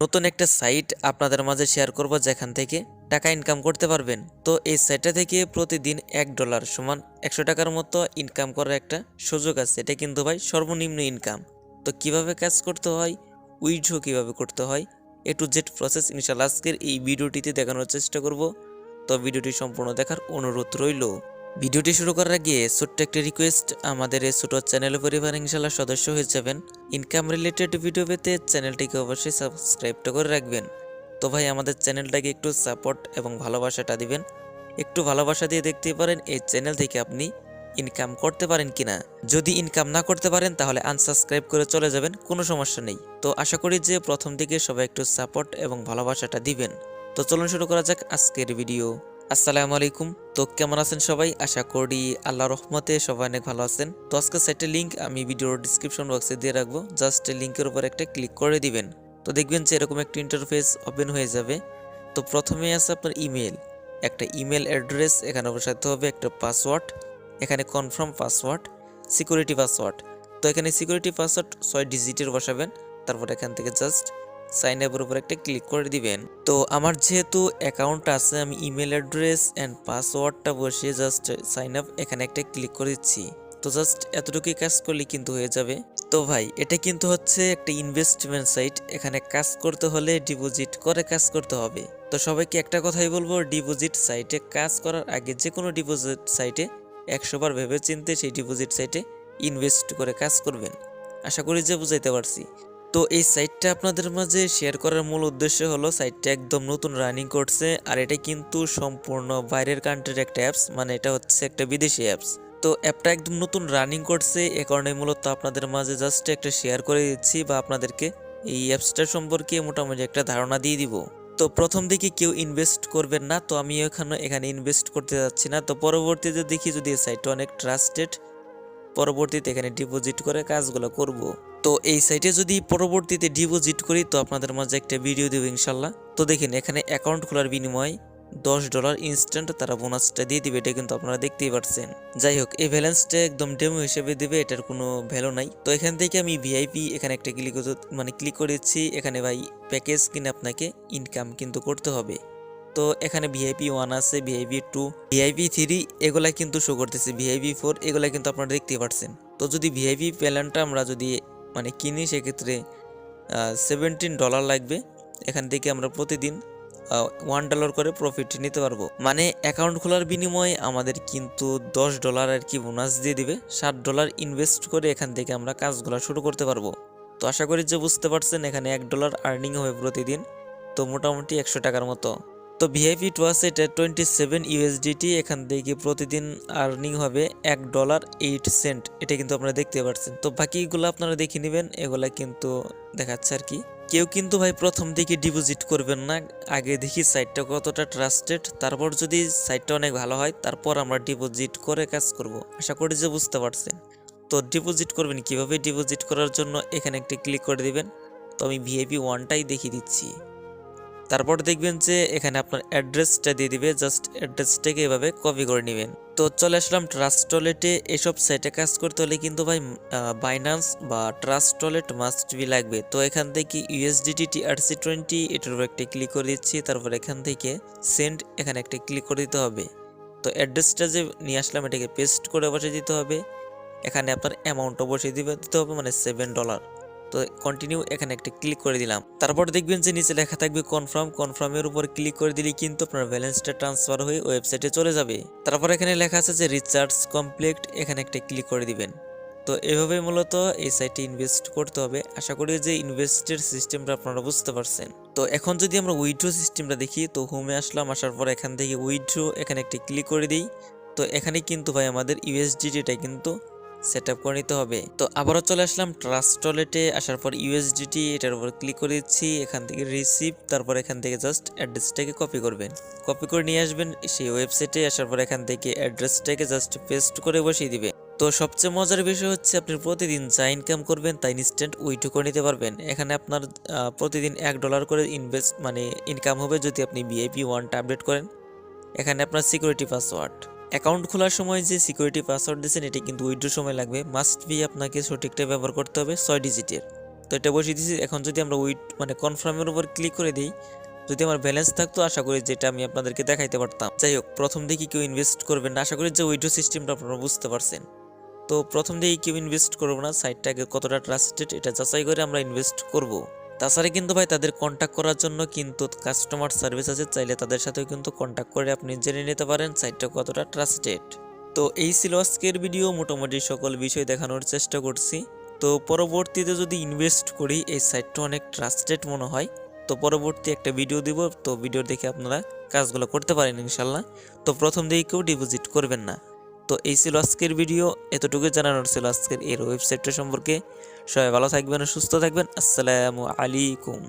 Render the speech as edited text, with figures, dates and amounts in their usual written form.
নতুন একটা সাইট আপনাদের মাঝে শেয়ার করব যেখান থেকে টাকা ইনকাম করতে পারবেন। তো এই সাইটটা থেকে প্রতিদিন $1 সমান 100 টাকার মতো ইনকাম করার একটা সুযোগ আছে। এটা কিন্তু ভাই সর্বনিম্ন ইনকাম। তো কিভাবে কাজ করতে হয়, উইথড্র কিভাবে করতে হয়, A to Z প্রসেস ইনশাআল্লাহ আজকের এই ভিডিওটিতে দেখানোর চেষ্টা করব। তো ভিডিওটি সম্পূর্ণ দেখার অনুরোধ রইল। ভিডিওটি শুরু করার আগে ছোট্ট একটা রিকোয়েস্ট, আমাদের এই ছোট চ্যানেল পরিবার ইনশাআল্লাহ সদস্য হয়ে যাবেন। ইনকাম রিলেটেড ভিডিও পেতে চ্যানেলটিকে অবশ্যই সাবস্ক্রাইবটা করে রাখবেন। তো ভাই আমাদের চ্যানেলটাকে একটু সাপোর্ট এবং ভালোবাসাটা দিবেন। একটু ভালোবাসা দিয়ে দেখতে পারেন এই চ্যানেল থেকে আপনি ইনকাম করতে পারেন কিনা। যদি ইনকাম না করতে পারেন তাহলে আনসাবস্ক্রাইব করে চলে যাবেন, কোনো সমস্যা নেই। তো আশা করি যে প্রথম দিকে সবাই একটু সাপোর্ট এবং ভালোবাসাটা দিবেন। তো চলুন শুরু করা যাক আজকের ভিডিও। আসসালামু আলাইকুম। তো কেমন আছেন সবাই? আশা করি আল্লাহর রহমতে সবাই অনেক ভালো আছেন। তো আজকে সাইটের লিঙ্ক আমি ভিডিওর ডিসক্রিপশন বক্সে দিয়ে রাখবো, জাস্ট লিঙ্কের উপর একটা ক্লিক করে দিবেন। তো দেখবেন যে এরকম একটা ইন্টারফেস ওপেন হয়ে যাবে। তো প্রথমে আছে আপনার ইমেল, একটা ইমেল অ্যাড্রেস, এখানে বসাতে হবে একটা পাসওয়ার্ড, এখানে কনফার্ম পাসওয়ার্ড, সিকিউরিটি পাসওয়ার্ড। তো এখানে সিকিউরিটি পাসওয়ার্ড 6 ডিজিটের বসাবেন। তারপর এখান থেকে জাস্ট সাইন আপের উপর একটা ক্লিক করে দিবেন। তো আমার যেহেতু অ্যাকাউন্ট আছে, আমি ইমেল অ্যাড্রেস অ্যান্ড পাসওয়ার্ডটা বসিয়ে জাস্ট সাইন আপ এখানে একটা ক্লিক করে দিচ্ছি। তো জাস্ট এতটুকুই কাজ করলে কিন্তু হয়ে যাবে। তো ভাই এটা কিন্তু হচ্ছে একটা ইনভেস্টমেন্ট সাইট, এখানে কাজ করতে হলে ডিপোজিট করে কাজ করতে হবে। তো সবাইকে একটা কথাই বলবো, ডিপোজিট সাইটে কাজ করার আগে যে কোনো ডিপোজিট সাইটে 100 বার ভেবে চিনতে সেই ডিপোজিট সাইটে ইনভেস্ট করে কাজ করবেন। আশা করি যে বুঝাইতে পারছি। তো এই সাইটটা আপনাদের মাঝে শেয়ার করার মূল উদ্দেশ্য হলো সাইটটা একদম নতুন রানিং করছে, আর এটা কিন্তু সম্পূর্ণ বাইরের কান্ট্রির একটা অ্যাপস, মানে এটা হচ্ছে একটা বিদেশি অ্যাপস। তো অ্যাপটা একদম নতুন রানিং করছে, এ কারণে মূলত আপনাদের মাঝে জাস্ট একটা শেয়ার করে দিচ্ছি বা আপনাদেরকে এই অ্যাপসটা সম্পর্কে মোটামুটি একটা ধারণা দিয়ে দিব। তো প্রথম দিকে কেউ ইনভেস্ট করবেন না, তো আমি এখানে ইনভেস্ট করতে যাচ্ছি না। তো পরবর্তীতে দেখি যদি এই সাইটটা অনেক ট্রাস্টেড, পরবর্তীতে এখানে ডিপোজিট করে কাজগুলো করব। তো এই সাইটে যদি পরবর্তীতে ডিপোজিট করি তো আপনাদের মাঝে একটা ভিডিও দেবো ইনশাল্লাহ। তো দেখেন এখানে অ্যাকাউন্ট খোলার বিনিময়ে $10 ইনস্ট্যান্ট তারা বোনাসটা দিয়ে দিবে, এটা কিন্তু আপনারা দেখতেই পাচ্ছেন। যাই হোক, এই ব্যালেন্সটা একদম ডেমো হিসেবে দেবে, এটার কোনো ভ্যালু নাই। তো এখান থেকে আমি ভিআইপি এখানে একটা ক্লিক করেছি। এখানে ভাই প্যাকেজ কিনে আপনাকে ইনকাম কিন্তু করতে হবে। তো এখানে ভিআইপি 1 আছে, ভিআইপি 2, ভিআইপি 3 এগুলা কিন্তু শো করতেছে, ভিআইপি 4 এগুলা কিন্তু আপনারা দেখতেই পাচ্ছেন। তো যদি ভিআইপি প্ল্যানটা আমরা যদি কিনি সেক্ষেত্রে $17 লাগবে। এখান থেকে আমরা প্রতিদিন $1 করে প্রফিট নিতে পারবো। মানে অ্যাকাউন্ট খোলার বিনিময়ে আমাদের কিন্তু $10 আর কি বোনাস দিয়ে দিবে। $7 ইনভেস্ট করে এখান থেকে আমরা কাজগুলো শুরু করতে পারবো। তো আশা করি যে বুঝতে পারছেন, এখানে $1 আর্নিং হবে প্রতিদিন, তো মোটামুটি 100 টাকার মতো। তো ভিআইপি 2 আছে, এটা 27 USDT, এখান থেকে প্রতিদিন আর্নিং হবে $1.08। এটা কিন্তু আপনারা দেখতে পাচ্ছেন। তো বাকিগুলো আপনারা দেখে নেবেন, এগুলা কিন্তু দেখাচ্ছে আর কি। কেউ কিন্তু ভাই প্রথম দিকে ডিপোজিট করবেন না, আগে দেখি সাইটটা কতটা ট্রাস্টেড, তারপর যদি সাইটটা অনেক ভালো হয় তারপর আমরা ডিপোজিট করে কাজ করব। আশা করি যে বুঝতে পারছেন। তো ডিপোজিট করবেন কিভাবে, ডিপোজিট করার জন্য এখানে একটা ক্লিক করে দিবেন। তো আমি ভিআইপি 1টাই দেখিয়ে দিচ্ছি। তারপর দেখবেন যে এখানে আপনার অ্যাড্রেসটা দিয়ে দিবে, জাস্ট অ্যাড্রেসটাকে এভাবে কপি করে নেবেন। তো চলে আসলাম ট্রাস্ট ওয়ালেটে। এসব সাইটে কাজ করতে হলে কিন্তু ভাই বাইন্যান্স বা ট্রাস্ট ওয়ালেট মাস্ট বি লাগবে। তো এখান থেকে USDT TRC20 এটার উপর একটা ক্লিক করে দিচ্ছি। তারপর এখান থেকে সেন্ড এখানে একটা ক্লিক করে দিতে হবে। তো অ্যাড্রেসটা যে নিয়ে আসলাম এটাকে পেস্ট করে বসিয়ে দিতে হবে। এখানে আপনার অ্যামাউন্টও বসিয়ে দিতে হবে, মানে $7। তো কন্টিনিউ এখানে একটা ক্লিক করে দিলাম। তারপর দেখবেন যে নিচে লেখা থাকবে কনফার্ম, কনফার্মের উপর ক্লিক করে দিলে কিন্তু আপনার ব্যালেন্সটা ট্রান্সফার হয়ে ওয়েবসাইটে চলে যাবে। তারপর এখানে লেখা আছে যে রিচার্জ কমপ্লিট, এখানে একটা ক্লিক করে দিবেন। তো এভাবে মূলত এই সাইটে ইনভেস্ট করতে হবে। আশা করি যে ইনভেস্টের সিস্টেমটা আপনারা বুঝতে পারছেন। তো এখন যদি আমরা উইথড্র সিস্টেমটা দেখি, তো হোমে আসলাম, আসার পর এখান থেকে উইথড্র এখানে একটা ক্লিক করে দিই। তো এখানে কিন্তু ভাই আমাদের USDT-টা কিন্তু সেট আপ করে নিতে হবে। তো আবারও চলে আসলাম ট্রাস্ট ওয়ালেটে, আসার পর USDT এটার উপর ক্লিক করে দিচ্ছি। এখান থেকে রিসিভ, তারপর এখান থেকে জাস্ট অ্যাড্রেসটাকে কপি করবেন, কপি করে নিয়ে আসবেন সেই ওয়েবসাইটে। আসার পর এখান থেকে অ্যাড্রেসটাকে জাস্ট পেস্ট করে বসিয়ে দিবেন। তো সবচেয়ে মজার বিষয় হচ্ছে আপনি প্রতিদিন যা ইনকাম করবেন তা ইনস্ট্যান্ট উইথড্র করে নিতে পারবেন। এখানে আপনার প্রতিদিন $1 করে ইনকাম হবে যদি আপনি ভিআইপি 1টা আপডেট করেন। এখানে আপনার সিকিউরিটি পাসওয়ার্ড, অ্যাকাউন্ট খোলার সময় যে সিকিউরিটি পাসওয়ার্ড দিয়েছেন এটি কিন্তু উইথড্র সময় লাগবে, মাস্ট বি আপনাকে সঠিকটা ব্যবহার করতে হবে 6 ডিজিটের। তো এটা বসিয়ে দিয়েছি। এখন যদি আমরা মানে কনফার্মের উপর ক্লিক করে দিই, যদি আমার ব্যালেন্স থাকতো আশা করি যেটা আমি আপনাদেরকে দেখাইতে পারতাম। যাই হোক, প্রথম দিকে কেউ ইনভেস্ট করবেন না, আশা করি যে উইথড্র সিস্টেমটা আপনারা বুঝতে পারছেন। তো প্রথম দিকে কেউ ইনভেস্ট করবো না, সাইটটাকে কতটা ট্রাস্টেড এটা যাচাই করে আমরা ইনভেস্ট করব। তাছাড়া কিন্তু ভাই তাদের কন্ট্যাক্ট করার জন্য কিন্তু কাস্টমার সার্ভিস আছে, চাইলে তাদের সাথেও কিন্তু কন্ট্যাক্ট করে আপনি জেনে নিতে পারেন সাইটটা কতটা ট্রাস্টেড। তো এই ছিল আজকের ভিডিও, মোটামুটি সকল বিষয় দেখানোর চেষ্টা করছি। তো পরবর্তীতে যদি ইনভেস্ট করি এই সাইটটা অনেক ট্রাস্টেড মনে হয়, তো পরবর্তী একটা ভিডিও দিব, তো ভিডিও দেখে আপনারা কাজগুলো করতে পারেন ইনশাল্লাহ। তো প্রথম দিকে কেউ ডিপোজিট করবেন না। তো এই ছিল আজকের ভিডিও, এতটুকু জানানোর ছিল আজকের এর ওয়েবসাইটটা সম্পর্কে। সবাই ভালো থাকবেন, সুস্থ থাকবেন। আসসালামু আলাইকুম।